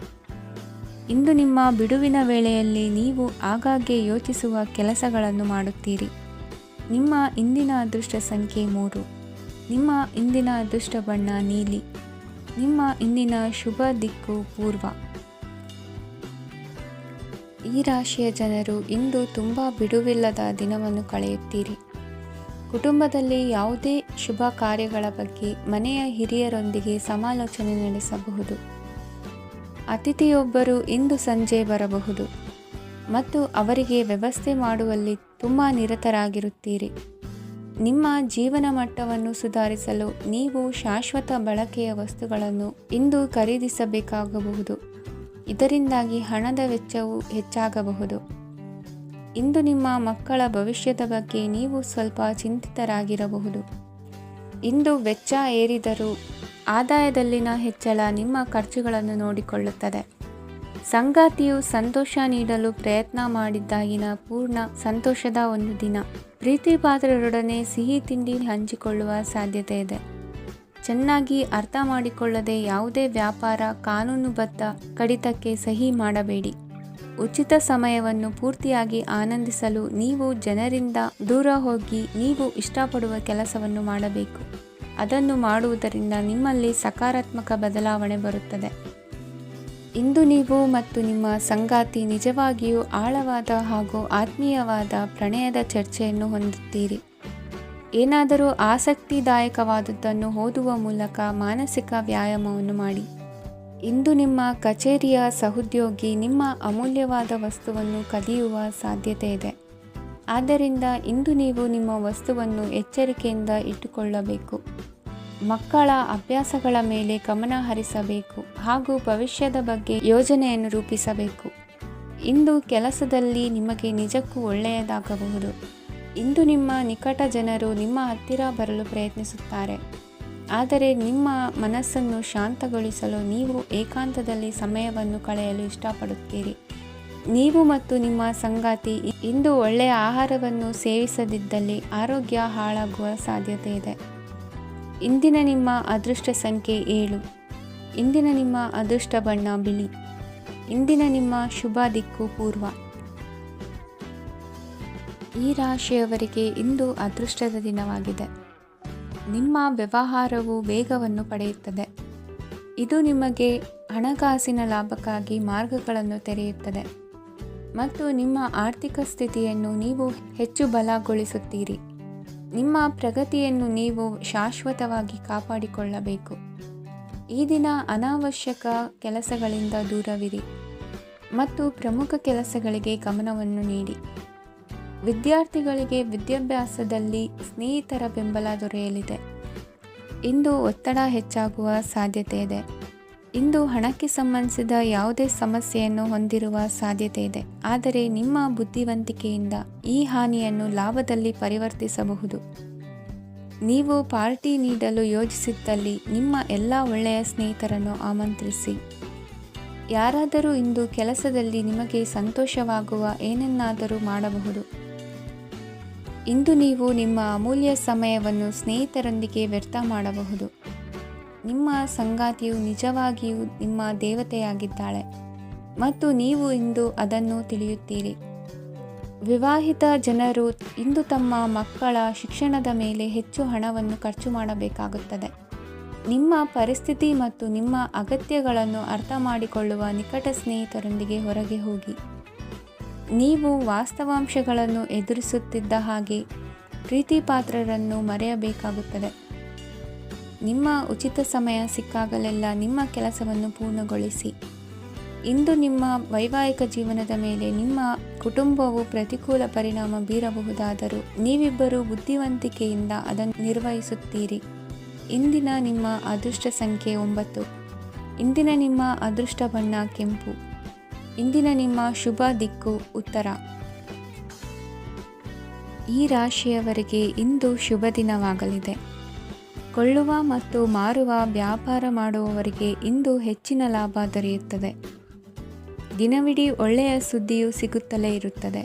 ಇಂದು ನಿಮ್ಮ ಬಿಡುವಿನ ವೇಳೆಯಲ್ಲಿ ನೀವು ಆಗಾಗ್ಗೆ ಯೋಚಿಸುವ ಕೆಲಸಗಳನ್ನು ಮಾಡುತ್ತೀರಿ. ನಿಮ್ಮ ಇಂದಿನ ಅದೃಷ್ಟ ಸಂಖ್ಯೆ 3. ನಿಮ್ಮ ಇಂದಿನ ಅದೃಷ್ಟ ಬಣ್ಣ ನೀಲಿ. ನಿಮ್ಮ ಇಂದಿನ ಶುಭ ದಿಕ್ಕು ಪೂರ್ವ. ಈ ರಾಶಿಯ ಜನರು ಇಂದು ತುಂಬ ಬಿಡುವಿಲ್ಲದ ದಿನವನ್ನು ಕಳೆಯುತ್ತೀರಿ. ಕುಟುಂಬದಲ್ಲಿ ಯಾವುದೇ ಶುಭ ಕಾರ್ಯಗಳ ಬಗ್ಗೆ ಮನೆಯ ಹಿರಿಯರೊಂದಿಗೆ ಸಮಾಲೋಚನೆ ನಡೆಸಬಹುದು. ಅತಿಥಿಯೊಬ್ಬರು ಇಂದು ಸಂಜೆ ಬರಬಹುದು ಮತ್ತು ಅವರಿಗೆ ವ್ಯವಸ್ಥೆ ಮಾಡುವಲ್ಲಿ ತುಂಬ ನಿರತರಾಗಿರುತ್ತೀರಿ. ನಿಮ್ಮ ಜೀವನ ಮಟ್ಟವನ್ನು ಸುಧಾರಿಸಲು ನೀವು ಶಾಶ್ವತ ಬಳಕೆಯ ವಸ್ತುಗಳನ್ನು ಇಂದು ಖರೀದಿಸಬೇಕಾಗಬಹುದು. ಇದರಿಂದಾಗಿ ಹಣದ ವೆಚ್ಚವು ಹೆಚ್ಚಾಗಬಹುದು. ಇಂದು ನಿಮ್ಮ ಮಕ್ಕಳ ಭವಿಷ್ಯದ ಬಗ್ಗೆ ನೀವು ಸ್ವಲ್ಪ ಚಿಂತಿತರಾಗಿರಬಹುದು. ಇಂದು ವೆಚ್ಚ ಏರಿದರೂ ಆದಾಯದಲ್ಲಿನ ಹೆಚ್ಚಳ ನಿಮ್ಮ ಖರ್ಚುಗಳನ್ನು ನೋಡಿಕೊಳ್ಳುತ್ತದೆ. ಸಂಗಾತಿಯು ಸಂತೋಷ ನೀಡಲು ಪ್ರಯತ್ನ ಮಾಡಿದ್ದಾಗಿನ ಪೂರ್ಣ ಸಂತೋಷದ ಒಂದು ದಿನ. ಪ್ರೀತಿ ಪಾತ್ರರೊಡನೆ ಸಿಹಿ ತಿಂಡಿ ಹಂಚಿಕೊಳ್ಳುವ ಸಾಧ್ಯತೆ ಇದೆ. ಚೆನ್ನಾಗಿ ಅರ್ಥ ಮಾಡಿಕೊಳ್ಳದೆ ಯಾವುದೇ ವ್ಯಾಪಾರ ಕಾನೂನುಬದ್ಧ ಕಡಿತಕ್ಕೆ ಸಹಿ ಮಾಡಬೇಡಿ. ಉಚಿತ ಸಮಯವನ್ನು ಪೂರ್ತಿಯಾಗಿ ಆನಂದಿಸಲು ನೀವು ಜನರಿಂದ ದೂರ ಹೋಗಿ ನೀವು ಇಷ್ಟಪಡುವ ಕೆಲಸವನ್ನು ಮಾಡಬೇಕು. ಅದನ್ನು ಮಾಡುವುದರಿಂದ ನಿಮ್ಮಲ್ಲಿ ಸಕಾರಾತ್ಮಕ ಬದಲಾವಣೆ ಬರುತ್ತದೆ. ಇಂದು ನೀವು ಮತ್ತು ನಿಮ್ಮ ಸಂಗಾತಿ ನಿಜವಾಗಿಯೂ ಆಳವಾದ ಹಾಗೂ ಆತ್ಮೀಯವಾದ ಪ್ರಣಯದ ಚರ್ಚೆಯನ್ನು ಹೊಂದುತ್ತೀರಿ. ಏನಾದರೂ ಆಸಕ್ತಿದಾಯಕವಾದದ್ದನ್ನು ಓದುವ ಮೂಲಕ ಮಾನಸಿಕ ವ್ಯಾಯಾಮವನ್ನು ಮಾಡಿ. ಇಂದು ನಿಮ್ಮ ಕಚೇರಿಯ ಸಹೋದ್ಯೋಗಿ ನಿಮ್ಮ ಅಮೂಲ್ಯವಾದ ವಸ್ತುವನ್ನು ಕದಿಯುವ ಸಾಧ್ಯತೆ ಇದೆ. ಆದ್ದರಿಂದ ಇಂದು ನೀವು ನಿಮ್ಮ ವಸ್ತುವನ್ನು ಎಚ್ಚರಿಕೆಯಿಂದ ಇಟ್ಟುಕೊಳ್ಳಬೇಕು. ಮಕ್ಕಳ ಅಭ್ಯಾಸಗಳ ಮೇಲೆ ಗಮನ ಹರಿಸಬೇಕು ಹಾಗೂ ಭವಿಷ್ಯದ ಬಗ್ಗೆ ಯೋಜನೆಯನ್ನು ರೂಪಿಸಬೇಕು. ಇಂದು ಕೆಲಸದಲ್ಲಿ ನಿಮಗೆ ನಿಜಕ್ಕೂ ಒಳ್ಳೆಯದಾಗಬಹುದು. ಇಂದು ನಿಮ್ಮ ನಿಕಟ ಜನರು ನಿಮ್ಮ ಹತ್ತಿರ ಬರಲು ಪ್ರಯತ್ನಿಸುತ್ತಾರೆ. ಆದರೆ ನಿಮ್ಮ ಮನಸ್ಸನ್ನು ಶಾಂತಗೊಳಿಸಲು ನೀವು ಏಕಾಂತದಲ್ಲಿ ಸಮಯವನ್ನು ಕಳೆಯಲು ಇಷ್ಟಪಡುತ್ತೀರಿ. ನೀವು ಮತ್ತು ನಿಮ್ಮ ಸಂಗಾತಿ ಇಂದು ಒಳ್ಳೆಯ ಆಹಾರವನ್ನು ಸೇವಿಸದಿದ್ದಲ್ಲಿ ಆರೋಗ್ಯ ಹಾಳಾಗುವ ಸಾಧ್ಯತೆ ಇದೆ. ಇಂದಿನ ನಿಮ್ಮ ಅದೃಷ್ಟ ಸಂಖ್ಯೆ 7. ಇಂದಿನ ನಿಮ್ಮ ಅದೃಷ್ಟ ಬಣ್ಣ ಬಿಳಿ. ಇಂದಿನ ನಿಮ್ಮ ಶುಭ ದಿಕ್ಕು ಪೂರ್ವ. ಈ ರಾಶಿಯವರಿಗೆ ಇಂದು ಅದೃಷ್ಟದ ದಿನವಾಗಿದೆ. ನಿಮ್ಮ ವ್ಯವಹಾರವು ವೇಗವನ್ನು ಪಡೆಯುತ್ತದೆ. ಇದು ನಿಮಗೆ ಹಣಕಾಸಿನ ಲಾಭಕ್ಕಾಗಿ ಮಾರ್ಗಗಳನ್ನು ತೆರೆಯುತ್ತದೆ ಮತ್ತು ನಿಮ್ಮ ಆರ್ಥಿಕ ಸ್ಥಿತಿಯನ್ನು ನೀವು ಹೆಚ್ಚು ಬಲಗೊಳಿಸುತ್ತೀರಿ. ನಿಮ್ಮ ಪ್ರಗತಿಯನ್ನು ನೀವು ಶಾಶ್ವತವಾಗಿ ಕಾಪಾಡಿಕೊಳ್ಳಬೇಕು. ಈ ದಿನ ಅನಾವಶ್ಯಕ ಕೆಲಸಗಳಿಂದ ದೂರವಿರಿ ಮತ್ತು ಪ್ರಮುಖ ಕೆಲಸಗಳಿಗೆ ಗಮನವನ್ನು ನೀಡಿ. ವಿದ್ಯಾರ್ಥಿಗಳಿಗೆ ವಿದ್ಯಾಭ್ಯಾಸದಲ್ಲಿ ಸ್ನೇಹಿತರ ಬೆಂಬಲ ದೊರೆಯಲಿದೆ. ಇಂದು ಒತ್ತಡ ಹೆಚ್ಚಾಗುವ ಸಾಧ್ಯತೆ ಇದೆ. ಇಂದು ಹಣಕ್ಕೆ ಸಂಬಂಧಿಸಿದ ಯಾವುದೇ ಸಮಸ್ಯೆಯನ್ನು ಹೊಂದಿರುವ ಸಾಧ್ಯತೆ ಇದೆ. ಆದರೆ ನಿಮ್ಮ ಬುದ್ಧಿವಂತಿಕೆಯಿಂದ ಈ ಹಾನಿಯನ್ನು ಲಾಭದಲ್ಲಿ ಪರಿವರ್ತಿಸಬಹುದು. ನೀವು ಪಾರ್ಟಿ ನೀಡಲು ಯೋಜಿಸಿದ್ದಲ್ಲಿ ನಿಮ್ಮ ಎಲ್ಲ ಒಳ್ಳೆಯ ಸ್ನೇಹಿತರನ್ನು ಆಮಂತ್ರಿಸಿ. ಯಾರಾದರೂ ಇಂದು ಕೆಲಸದಲ್ಲಿ ನಿಮಗೆ ಸಂತೋಷವಾಗುವ ಏನನ್ನಾದರೂ ಮಾಡಬಹುದು. ಇಂದು ನೀವು ನಿಮ್ಮ ಅಮೂಲ್ಯ ಸಮಯವನ್ನು ಸ್ನೇಹಿತರೊಂದಿಗೆ ವ್ಯರ್ಥ ಮಾಡಬಹುದು. ನಿಮ್ಮ ಸಂಗಾತಿಯು ನಿಜವಾಗಿಯೂ ನಿಮ್ಮ ದೇವತೆಯಾಗಿದ್ದಾಳೆ ಮತ್ತು ನೀವು ಇಂದು ಅದನ್ನು ತಿಳಿಯುತ್ತೀರಿ. ವಿವಾಹಿತ ಜನರು ಇಂದು ತಮ್ಮ ಮಕ್ಕಳ ಶಿಕ್ಷಣದ ಮೇಲೆ ಹೆಚ್ಚು ಹಣವನ್ನು ಖರ್ಚು ಮಾಡಬೇಕಾಗುತ್ತದೆ. ನಿಮ್ಮ ಪರಿಸ್ಥಿತಿ ಮತ್ತು ನಿಮ್ಮ ಅಗತ್ಯಗಳನ್ನು ಅರ್ಥ ಮಾಡಿಕೊಳ್ಳುವ ನಿಕಟ ಸ್ನೇಹಿತರೊಂದಿಗೆ ಹೊರಗೆ ಹೋಗಿ. ನೀವು ವಾಸ್ತವಾಂಶಗಳನ್ನು ಎದುರಿಸುತ್ತಿದ್ದ ಹಾಗೆ ಪ್ರೀತಿಪಾತ್ರರನ್ನು ಮರೆಯಬೇಕಾಗುತ್ತದೆ. ನಿಮ್ಮ ಉಚಿತ ಸಮಯ ಸಿಕ್ಕಾಗಲೆಲ್ಲ ನಿಮ್ಮ ಕೆಲಸವನ್ನು ಪೂರ್ಣಗೊಳಿಸಿ. ಇಂದು ನಿಮ್ಮ ವೈವಾಹಿಕ ಜೀವನದ ಮೇಲೆ ನಿಮ್ಮ ಕುಟುಂಬವು ಪ್ರತಿಕೂಲ ಪರಿಣಾಮ ಬೀರಬಹುದಾದರೂ ನೀವಿಬ್ಬರು ಬುದ್ಧಿವಂತಿಕೆಯಿಂದ ಅದನ್ನು ನಿರ್ವಹಿಸುತ್ತೀರಿ. ಇಂದಿನ ನಿಮ್ಮ ಅದೃಷ್ಟ ಸಂಖ್ಯೆ 9. ಇಂದಿನ ನಿಮ್ಮ ಅದೃಷ್ಟ ಬಣ್ಣ ಕೆಂಪು. ಇಂದಿನ ನಿಮ್ಮ ಶುಭ ದಿಕ್ಕು ಉತ್ತರ. ಈ ರಾಶಿಯವರಿಗೆ ಇಂದು ಶುಭ ದಿನವಾಗಲಿದೆ. ಕೊಳ್ಳುವ ಮತ್ತು ಮಾರುವ ವ್ಯಾಪಾರ ಮಾಡುವವರಿಗೆ ಇಂದು ಹೆಚ್ಚಿನ ಲಾಭ ದೊರೆಯುತ್ತದೆ. ದಿನವಿಡೀ ಒಳ್ಳೆಯ ಸುದ್ದಿಯು ಸಿಗುತ್ತಲೇ ಇರುತ್ತದೆ.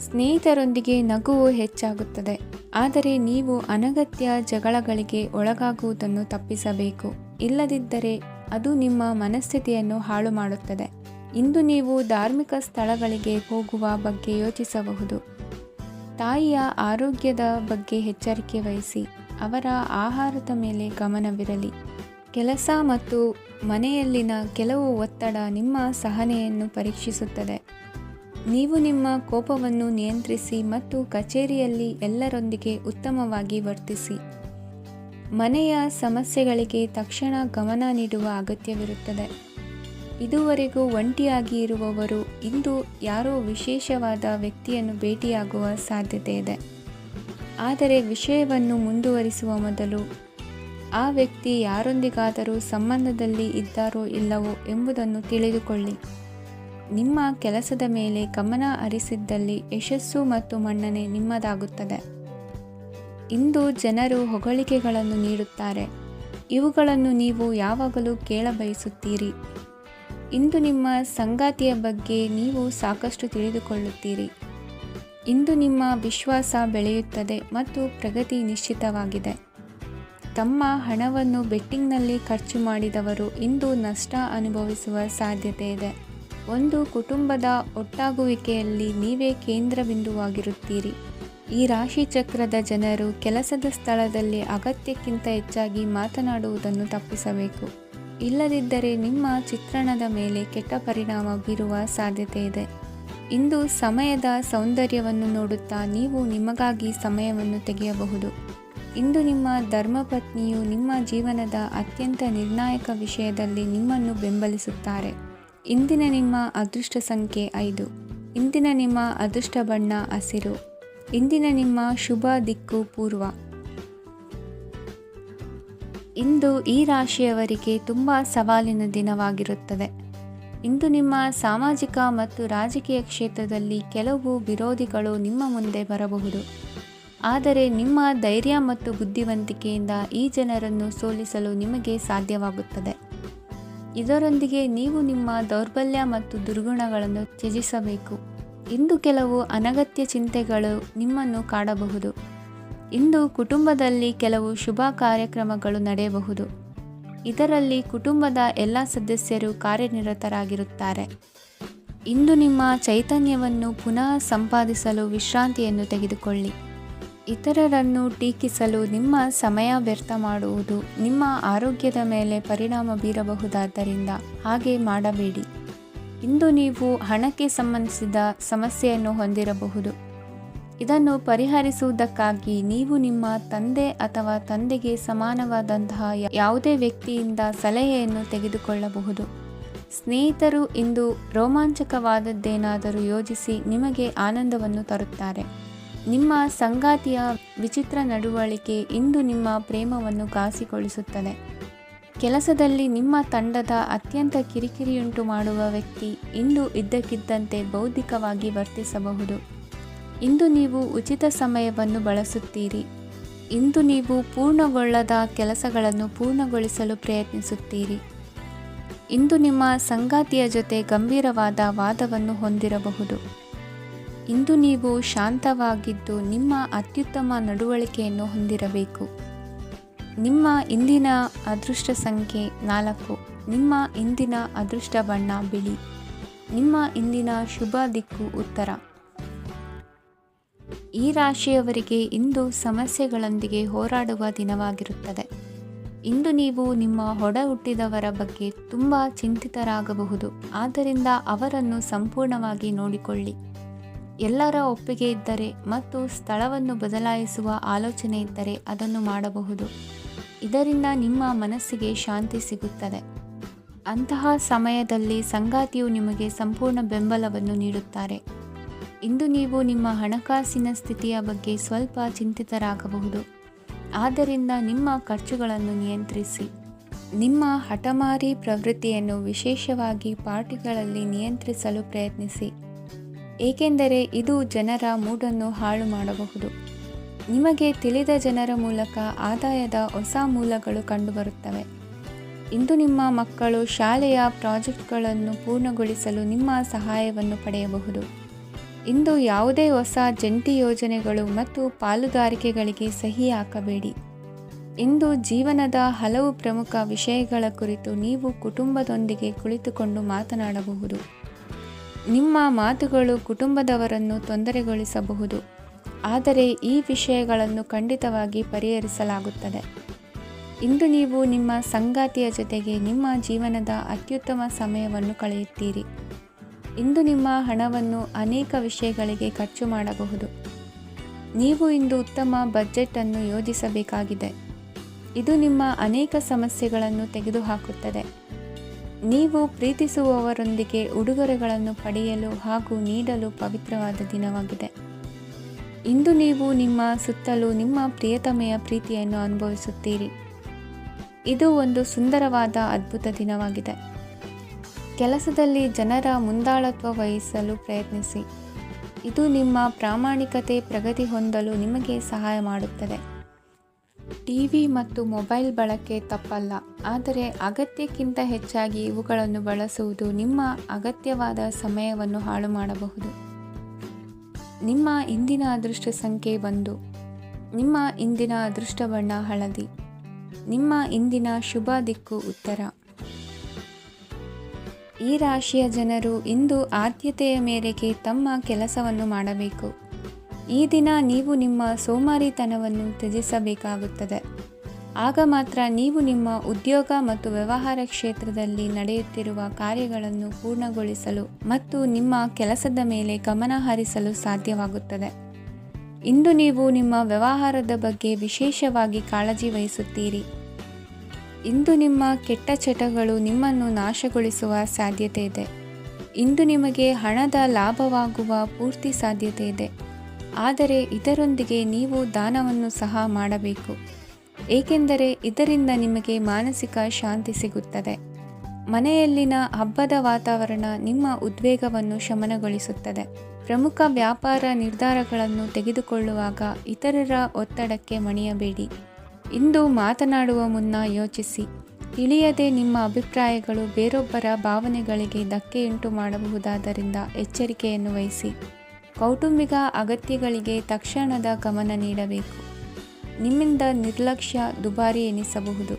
ಸ್ನೇಹಿತರೊಂದಿಗೆ ನಗುವು ಹೆಚ್ಚಾಗುತ್ತದೆ. ಆದರೆ ನೀವು ಅನಗತ್ಯ ಜಗಳಗಳಿಗೆ ಒಳಗಾಗುವುದನ್ನು ತಪ್ಪಿಸಬೇಕು. ಇಲ್ಲದಿದ್ದರೆ ಅದು ನಿಮ್ಮ ಮನಸ್ಥಿತಿಯನ್ನು ಹಾಳು ಮಾಡುತ್ತದೆ. ಇಂದು ನೀವು ಧಾರ್ಮಿಕ ಸ್ಥಳಗಳಿಗೆ ಹೋಗುವ ಬಗ್ಗೆ ಯೋಚಿಸಬಹುದು. ತಾಯಿಯ ಆರೋಗ್ಯದ ಬಗ್ಗೆ ಎಚ್ಚರಿಕೆ ವಹಿಸಿ. ಅವರ ಆಹಾರದ ಮೇಲೆ ಗಮನವಿರಲಿ. ಕೆಲಸ ಮತ್ತು ಮನೆಯಲ್ಲಿನ ಕೆಲವು ಒತ್ತಡ ನಿಮ್ಮ ಸಹನೆಯನ್ನು ಪರೀಕ್ಷಿಸುತ್ತದೆ. ನೀವು ನಿಮ್ಮ ಕೋಪವನ್ನು ನಿಯಂತ್ರಿಸಿ ಮತ್ತು ಕಚೇರಿಯಲ್ಲಿ ಎಲ್ಲರೊಂದಿಗೆ ಉತ್ತಮವಾಗಿ ವರ್ತಿಸಿ. ಮನೆಯ ಸಮಸ್ಯೆಗಳಿಗೆ ತಕ್ಷಣ ಗಮನ ನೀಡುವ ಅಗತ್ಯವಿರುತ್ತದೆ. ಇದುವರೆಗೂ ಒಂಟಿಯಾಗಿ ಇರುವವರು ಇಂದು ಯಾರೋ ವಿಶೇಷವಾದ ವ್ಯಕ್ತಿಯನ್ನು ಭೇಟಿಯಾಗುವ ಸಾಧ್ಯತೆ ಇದೆ. ಆದರೆ ವಿಷಯವನ್ನು ಮುಂದುವರಿಸುವ ಮೊದಲು ಆ ವ್ಯಕ್ತಿ ಯಾರೊಂದಿಗಾದರೂ ಸಂಬಂಧದಲ್ಲಿ ಇದ್ದಾರೋ ಇಲ್ಲವೋ ಎಂಬುದನ್ನು ತಿಳಿದುಕೊಳ್ಳಿ. ನಿಮ್ಮ ಕೆಲಸದ ಮೇಲೆ ಗಮನ ಹರಿಸಿದ್ದಲ್ಲಿ ಯಶಸ್ಸು ಮತ್ತು ಮನ್ನಣೆ ನಿಮ್ಮದಾಗುತ್ತದೆ. ಇಂದು ಜನರು ಹೊಗಳಿಕೆಗಳನ್ನು ನೀಡುತ್ತಾರೆ. ಇವುಗಳನ್ನು ನೀವು ಯಾವಾಗಲೂ ಕೇಳಬಯಸುತ್ತೀರಿ. ಇಂದು ನಿಮ್ಮ ಸಂಗಾತಿಯ ಬಗ್ಗೆ ನೀವು ಸಾಕಷ್ಟು ತಿಳಿದುಕೊಳ್ಳುತ್ತೀರಿ. ಇಂದು ನಿಮ್ಮ ವಿಶ್ವಾಸ ಬೆಳೆಯುತ್ತದೆ ಮತ್ತು ಪ್ರಗತಿ ನಿಶ್ಚಿತವಾಗಿದೆ. ತಮ್ಮ ಹಣವನ್ನು ಬೆಟ್ಟಿಂಗ್ನಲ್ಲಿ ಖರ್ಚು ಮಾಡಿದವರು ಇಂದು ನಷ್ಟ ಅನುಭವಿಸುವ ಸಾಧ್ಯತೆ ಇದೆ. ಒಂದು ಕುಟುಂಬದ ಒಟ್ಟಾಗುವಿಕೆಯಲ್ಲಿ ನೀವೇ ಕೇಂದ್ರ ಬಿಂದುವಾಗಿರುತ್ತೀರಿ. ಈ ರಾಶಿ ಚಕ್ರದ ಜನರು ಕೆಲಸದ ಸ್ಥಳದಲ್ಲಿ ಅಗತ್ಯಕ್ಕಿಂತ ಹೆಚ್ಚಾಗಿ ಮಾತನಾಡುವುದನ್ನು ತಪ್ಪಿಸಬೇಕು. ಇಲ್ಲದಿದ್ದರೆ ನಿಮ್ಮ ಚಿತ್ರಣದ ಮೇಲೆ ಕೆಟ್ಟ ಪರಿಣಾಮ ಬೀರುವ ಸಾಧ್ಯತೆ ಇದೆ. ಇಂದು ಸಮಯದ ಸೌಂದರ್ಯವನ್ನು ನೋಡುತ್ತಾ ನೀವು ನಿಮಗಾಗಿ ಸಮಯವನ್ನು ತೆಗೆಯಬಹುದು. ಇಂದು ನಿಮ್ಮ ಧರ್ಮಪತ್ನಿಯು ನಿಮ್ಮ ಜೀವನದ ಅತ್ಯಂತ ನಿರ್ಣಾಯಕ ವಿಷಯದಲ್ಲಿ ನಿಮ್ಮನ್ನು ಬೆಂಬಲಿಸುತ್ತಾರೆ. ಇಂದಿನ ನಿಮ್ಮ ಅದೃಷ್ಟ ಸಂಖ್ಯೆ 5. ಇಂದಿನ ನಿಮ್ಮ ಅದೃಷ್ಟ ಬಣ್ಣ ಹಸಿರು. ಇಂದಿನ ನಿಮ್ಮ ಶುಭ ದಿಕ್ಕು ಪೂರ್ವ. ಇಂದು ಈ ರಾಶಿಯವರಿಗೆ ತುಂಬ ಸವಾಲಿನ ದಿನವಾಗಿರುತ್ತದೆ. ಇಂದು ನಿಮ್ಮ ಸಾಮಾಜಿಕ ಮತ್ತು ರಾಜಕೀಯ ಕ್ಷೇತ್ರದಲ್ಲಿ ಕೆಲವು ವಿರೋಧಿಗಳು ನಿಮ್ಮ ಮುಂದೆ ಬರಬಹುದು. ಆದರೆ ನಿಮ್ಮ ಧೈರ್ಯ ಮತ್ತು ಬುದ್ಧಿವಂತಿಕೆಯಿಂದ ಈ ಜನರನ್ನು ಸೋಲಿಸಲು ನಿಮಗೆ ಸಾಧ್ಯವಾಗುತ್ತದೆ. ಇದರೊಂದಿಗೆ ನೀವು ನಿಮ್ಮ ದೌರ್ಬಲ್ಯ ಮತ್ತು ದುರ್ಗುಣಗಳನ್ನು ತ್ಯಜಿಸಬೇಕು. ಇಂದು ಕೆಲವು ಅನಗತ್ಯ ಚಿಂತೆಗಳು ನಿಮ್ಮನ್ನು ಕಾಡಬಹುದು. ಇಂದು ಕುಟುಂಬದಲ್ಲಿ ಕೆಲವು ಶುಭ ಕಾರ್ಯಕ್ರಮಗಳು ನಡೆಯಬಹುದು. ಇದರಲ್ಲಿ ಕುಟುಂಬದ ಎಲ್ಲ ಸದಸ್ಯರು ಕಾರ್ಯನಿರತರಾಗಿರುತ್ತಾರೆ. ಇಂದು ನಿಮ್ಮ ಚೈತನ್ಯವನ್ನು ಪುನಃ ಸಂಪಾದಿಸಲು ವಿಶ್ರಾಂತಿಯನ್ನು ತೆಗೆದುಕೊಳ್ಳಿ. ಇತರರನ್ನು ಟೀಕಿಸಲು ನಿಮ್ಮ ಸಮಯ ವ್ಯರ್ಥ ಮಾಡುವುದು ನಿಮ್ಮ ಆರೋಗ್ಯದ ಮೇಲೆ ಪರಿಣಾಮ ಬೀರಬಹುದಾದ್ದರಿಂದ ಹಾಗೆ ಮಾಡಬೇಡಿ. ಇಂದು ನೀವು ಹಣಕ್ಕೆ ಸಂಬಂಧಿಸಿದ ಸಮಸ್ಯೆಯನ್ನು ಹೊಂದಿರಬಹುದು. ಇದನ್ನು ಪರಿಹರಿಸುವುದಕ್ಕಾಗಿ ನೀವು ನಿಮ್ಮ ತಂದೆ ಅಥವಾ ತಂದೆಗೆ ಸಮಾನವಾದಂತಹ ಯಾವುದೇ ವ್ಯಕ್ತಿಯಿಂದ ಸಲಹೆಯನ್ನು ತೆಗೆದುಕೊಳ್ಳಬಹುದು. ಸ್ನೇಹಿತರು ಇಂದು ರೋಮಾಂಚಕವಾದದ್ದೇನಾದರೂ ಯೋಜಿಸಿ ನಿಮಗೆ ಆನಂದವನ್ನು ತರುತ್ತಾರೆ. ನಿಮ್ಮ ಸಂಗಾತಿಯ ವಿಚಿತ್ರ ನಡವಳಿಕೆ ಇಂದು ನಿಮ್ಮ ಪ್ರೇಮವನ್ನು ಘಾಸಿಗೊಳಿಸುತ್ತದೆ. ಕೆಲಸದಲ್ಲಿ ನಿಮ್ಮ ತಂಡದ ಅತ್ಯಂತ ಕಿರಿಕಿರಿಯುಂಟು ಮಾಡುವ ವ್ಯಕ್ತಿ ಇಂದು ಇದ್ದಕ್ಕಿದ್ದಂತೆ ಬೌದ್ಧಿಕವಾಗಿ ವರ್ತಿಸಬಹುದು. ಇಂದು ನೀವು ಉಚಿತ ಸಮಯವನ್ನು ಬಳಸುತ್ತೀರಿ. ಇಂದು ನೀವು ಪೂರ್ಣಗೊಳ್ಳದ ಕೆಲಸಗಳನ್ನು ಪೂರ್ಣಗೊಳಿಸಲು ಪ್ರಯತ್ನಿಸುತ್ತೀರಿ. ಇಂದು ನಿಮ್ಮ ಸಂಗಾತಿಯ ಜೊತೆ ಗಂಭೀರವಾದ ವಾದವನ್ನು ಹೊಂದಿರಬಹುದು. ಇಂದು ನೀವು ಶಾಂತವಾಗಿದ್ದು ನಿಮ್ಮ ಅತ್ಯುತ್ತಮ ನಡವಳಿಕೆಯನ್ನು ಹೊಂದಿರಬೇಕು. ನಿಮ್ಮ ಇಂದಿನ ಅದೃಷ್ಟ ಸಂಖ್ಯೆ 4. ನಿಮ್ಮ ಇಂದಿನ ಅದೃಷ್ಟ ಬಣ್ಣ ಬಿಳಿ. ನಿಮ್ಮ ಇಂದಿನ ಶುಭ ದಿಕ್ಕು ಉತ್ತರ. ಈ ರಾಶಿಯವರಿಗೆ ಇಂದು ಸಮಸ್ಯೆಗಳೊಂದಿಗೆ ಹೋರಾಡುವ ದಿನವಾಗಿರುತ್ತದೆ. ಇಂದು ನೀವು ನಿಮ್ಮ ಒಡ ಹುಟ್ಟಿದವರ ಬಗ್ಗೆ ತುಂಬ ಚಿಂತಿತರಾಗಬಹುದು. ಆದ್ದರಿಂದ ಅವರನ್ನು ಸಂಪೂರ್ಣವಾಗಿ ನೋಡಿಕೊಳ್ಳಿ. ಎಲ್ಲರ ಒಪ್ಪಿಗೆ ಇದ್ದರೆ ಮತ್ತು ಸ್ಥಳವನ್ನು ಬದಲಾಯಿಸುವ ಆಲೋಚನೆ ಇದ್ದರೆ ಅದನ್ನು ಮಾಡಬಹುದು. ಇದರಿಂದ ನಿಮ್ಮ ಮನಸ್ಸಿಗೆ ಶಾಂತಿ ಸಿಗುತ್ತದೆ. ಅಂತಹ ಸಮಯದಲ್ಲಿ ಸಂಗಾತಿಯು ನಿಮಗೆ ಸಂಪೂರ್ಣ ಬೆಂಬಲವನ್ನು ನೀಡುತ್ತಾರೆ. ಇಂದು ನೀವು ನಿಮ್ಮ ಹಣಕಾಸಿನ ಸ್ಥಿತಿಯ ಬಗ್ಗೆ ಸ್ವಲ್ಪ ಚಿಂತಿತರಾಗಬಹುದು. ಆದ್ದರಿಂದ ನಿಮ್ಮ ಖರ್ಚುಗಳನ್ನು ನಿಯಂತ್ರಿಸಿ. ನಿಮ್ಮ ಹಠಮಾರಿ ಪ್ರವೃತ್ತಿಯನ್ನು ವಿಶೇಷವಾಗಿ ಪಾರ್ಟಿಗಳಲ್ಲಿ ನಿಯಂತ್ರಿಸಲು ಪ್ರಯತ್ನಿಸಿ, ಏಕೆಂದರೆ ಇದು ಜನರ ಮೂಡನ್ನು ಹಾಳು ಮಾಡಬಹುದು. ನಿಮಗೆ ತಿಳಿದ ಜನರ ಮೂಲಕ ಆದಾಯದ ಹೊಸ ಮೂಲಗಳು ಕಂಡುಬರುತ್ತವೆ. ಇಂದು ನಿಮ್ಮ ಮಕ್ಕಳು ಶಾಲೆಯ ಪ್ರಾಜೆಕ್ಟ್ಗಳನ್ನು ಪೂರ್ಣಗೊಳಿಸಲು ನಿಮ್ಮ ಸಹಾಯವನ್ನು ಪಡೆಯಬಹುದು. ಇಂದು ಯಾವುದೇ ಹೊಸ ಜಂಟಿ ಯೋಜನೆಗಳು ಮತ್ತು ಪಾಲುದಾರಿಕೆಗಳಿಗೆ ಸಹಿ ಹಾಕಬೇಡಿ. ಇಂದು ಜೀವನದ ಹಲವು ಪ್ರಮುಖ ವಿಷಯಗಳ ಕುರಿತು ನೀವು ಕುಟುಂಬದೊಂದಿಗೆ ಕುಳಿತುಕೊಂಡು ಮಾತನಾಡಬಹುದು. ನಿಮ್ಮ ಮಾತುಗಳು ಕುಟುಂಬದವರನ್ನು ತೊಂದರೆಗೊಳಿಸಬಹುದು, ಆದರೆ ಈ ವಿಷಯಗಳನ್ನು ಖಂಡಿತವಾಗಿ ಪರಿಹರಿಸಲಾಗುತ್ತದೆ. ಇಂದು ನೀವು ನಿಮ್ಮ ಸಂಗಾತಿಯ ಜೊತೆಗೆ ನಿಮ್ಮ ಜೀವನದ ಅತ್ಯುತ್ತಮ ಸಮಯವನ್ನು ಕಳೆಯುತ್ತೀರಿ. ಇಂದು ನಿಮ್ಮ ಹಣವನ್ನು ಅನೇಕ ವಿಷಯಗಳಿಗೆ ಖರ್ಚು ಮಾಡಬಹುದು. ನೀವು ಇಂದು ಉತ್ತಮ ಬಜೆಟ್ ಅನ್ನು ಯೋಜಿಸಬೇಕಾಗಿದೆ. ಇದು ನಿಮ್ಮ ಅನೇಕ ಸಮಸ್ಯೆಗಳನ್ನು ತೆಗೆದುಹಾಕುತ್ತದೆ. ನೀವು ಪ್ರೀತಿಸುವವರೊಂದಿಗೆ ಉಡುಗೊರೆಗಳನ್ನು ಪಡೆಯಲು ಹಾಗೂ ನೀಡಲು ಪವಿತ್ರವಾದ ದಿನವಾಗಿದೆ. ಇಂದು ನೀವು ನಿಮ್ಮ ಸುತ್ತಲೂ ನಿಮ್ಮ ಪ್ರಿಯತಮೆಯ ಪ್ರೀತಿಯನ್ನು ಅನುಭವಿಸುತ್ತೀರಿ. ಇದು ಒಂದು ಸುಂದರವಾದ ಅದ್ಭುತ ದಿನವಾಗಿದೆ. ಕೆಲಸದಲ್ಲಿ ಜನರ ಮುಂದಾಳತ್ವ ವಹಿಸಲು ಪ್ರಯತ್ನಿಸಿ. ಇದು ನಿಮ್ಮ ಪ್ರಾಮಾಣಿಕತೆ ಪ್ರಗತಿ ಹೊಂದಲು ನಿಮಗೆ ಸಹಾಯ ಮಾಡುತ್ತದೆ. ಟಿವಿ ಮತ್ತು ಮೊಬೈಲ್ ಬಳಕೆ ತಪ್ಪಲ್ಲ, ಆದರೆ ಅಗತ್ಯಕ್ಕಿಂತ ಹೆಚ್ಚಾಗಿ ಇವುಗಳನ್ನು ಬಳಸುವುದು ನಿಮ್ಮ ಅಗತ್ಯವಾದ ಸಮಯವನ್ನು ಹಾಳು ಮಾಡಬಹುದು. ನಿಮ್ಮ ಇಂದಿನ ಅದೃಷ್ಟ ಸಂಖ್ಯೆ 1. ನಿಮ್ಮ ಇಂದಿನ ಅದೃಷ್ಟ ಬಣ್ಣ ಹಳದಿ. ನಿಮ್ಮ ಇಂದಿನ ಶುಭ ದಿಕ್ಕು ಉತ್ತರ. ಈ ರಾಶಿಯ ಜನರು ಇಂದು ಆದ್ಯತೆಯ ಮೇರೆಗೆ ತಮ್ಮ ಕೆಲಸವನ್ನು ಮಾಡಬೇಕು. ಈ ದಿನ ನೀವು ನಿಮ್ಮ ಸೋಮಾರಿತನವನ್ನು ತ್ಯಜಿಸಬೇಕಾಗುತ್ತದೆ. ಆಗ ಮಾತ್ರ ನೀವು ನಿಮ್ಮ ಉದ್ಯೋಗ ಮತ್ತು ವ್ಯವಹಾರ ಕ್ಷೇತ್ರದಲ್ಲಿ ನಡೆಯುತ್ತಿರುವ ಕಾರ್ಯಗಳನ್ನು ಪೂರ್ಣಗೊಳಿಸಲು ಮತ್ತು ನಿಮ್ಮ ಕೆಲಸದ ಮೇಲೆ ಗಮನ ಹರಿಸಲು ಸಾಧ್ಯವಾಗುತ್ತದೆ. ಇಂದು ನೀವು ನಿಮ್ಮ ವ್ಯವಹಾರದ ಬಗ್ಗೆ ವಿಶೇಷವಾಗಿ ಕಾಳಜಿ ವಹಿಸುತ್ತೀರಿ. ಇಂದು ನಿಮ್ಮ ಕೆಟ್ಟ ಚಟಗಳು ನಿಮ್ಮನ್ನು ನಾಶಗೊಳಿಸುವ ಸಾಧ್ಯತೆ ಇದೆ. ಇಂದು ನಿಮಗೆ ಹಣದ ಲಾಭವಾಗುವ ಪೂರ್ತಿ ಸಾಧ್ಯತೆ ಇದೆ. ಆದರೆ ಇದರೊಂದಿಗೆ ನೀವು ದಾನವನ್ನು ಸಹ ಮಾಡಬೇಕು, ಏಕೆಂದರೆ ಇದರಿಂದ ನಿಮಗೆ ಮಾನಸಿಕ ಶಾಂತಿ ಸಿಗುತ್ತದೆ. ಮನೆಯಲ್ಲಿನ ಹಬ್ಬದ ವಾತಾವರಣ ನಿಮ್ಮ ಉದ್ವೇಗವನ್ನು ಶಮನಗೊಳಿಸುತ್ತದೆ. ಪ್ರಮುಖ ವ್ಯಾಪಾರ ನಿರ್ಧಾರಗಳನ್ನು ತೆಗೆದುಕೊಳ್ಳುವಾಗ ಇತರರ ಒತ್ತಡಕ್ಕೆ ಮಣಿಯಬೇಡಿ. ಇಂದು ಮಾತನಾಡುವ ಮುನ್ನ ಯೋಚಿಸಿ. ತಿಳಿಯದೆ ನಿಮ್ಮ ಅಭಿಪ್ರಾಯಗಳು ಬೇರೊಬ್ಬರ ಭಾವನೆಗಳಿಗೆ ಧಕ್ಕೆಯುಂಟು ಮಾಡಬಹುದಾದ್ದರಿಂದ ಎಚ್ಚರಿಕೆಯನ್ನು ವಹಿಸಿ. ಕೌಟುಂಬಿಕ ಅಗತ್ಯಗಳಿಗೆ ತಕ್ಷಣದ ಗಮನ ನೀಡಬೇಕು. ನಿಮ್ಮಿಂದ ನಿರ್ಲಕ್ಷ್ಯ ದುಬಾರಿ ಎನಿಸಬಹುದು.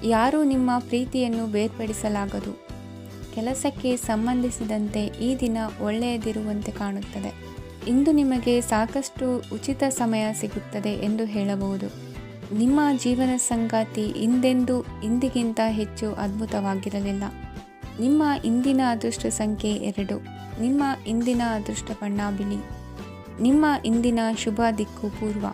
ಯಾರೂ ನಿಮ್ಮ ಪ್ರೀತಿಯನ್ನು ಬೇರ್ಪಡಿಸಲಾಗದು. ಕೆಲಸಕ್ಕೆ ಸಂಬಂಧಿಸಿದಂತೆ ಈ ದಿನ ಒಳ್ಳೆಯದಿರುವಂತೆ ಕಾಣುತ್ತದೆ. ಇಂದು ನಿಮಗೆ ಸಾಕಷ್ಟು ಉಚಿತ ಸಮಯ ಸಿಗುತ್ತದೆ ಎಂದು ಹೇಳಬಹುದು. ನಿಮ್ಮ ಜೀವನ ಸಂಗಾತಿ ಇಂದೆಂದೂ ಇಂದಿಗಿಂತ ಹೆಚ್ಚು ಅದ್ಭುತವಾಗಿರಲಿಲ್ಲ. ನಿಮ್ಮ ಇಂದಿನ ಅದೃಷ್ಟ ಸಂಖ್ಯೆ 2. ನಿಮ್ಮ ಇಂದಿನ ಅದೃಷ್ಟ ಬಣ್ಣ ಬಿಳಿ. ನಿಮ್ಮ ಇಂದಿನ ಶುಭ ದಿಕ್ಕು ಪೂರ್ವ.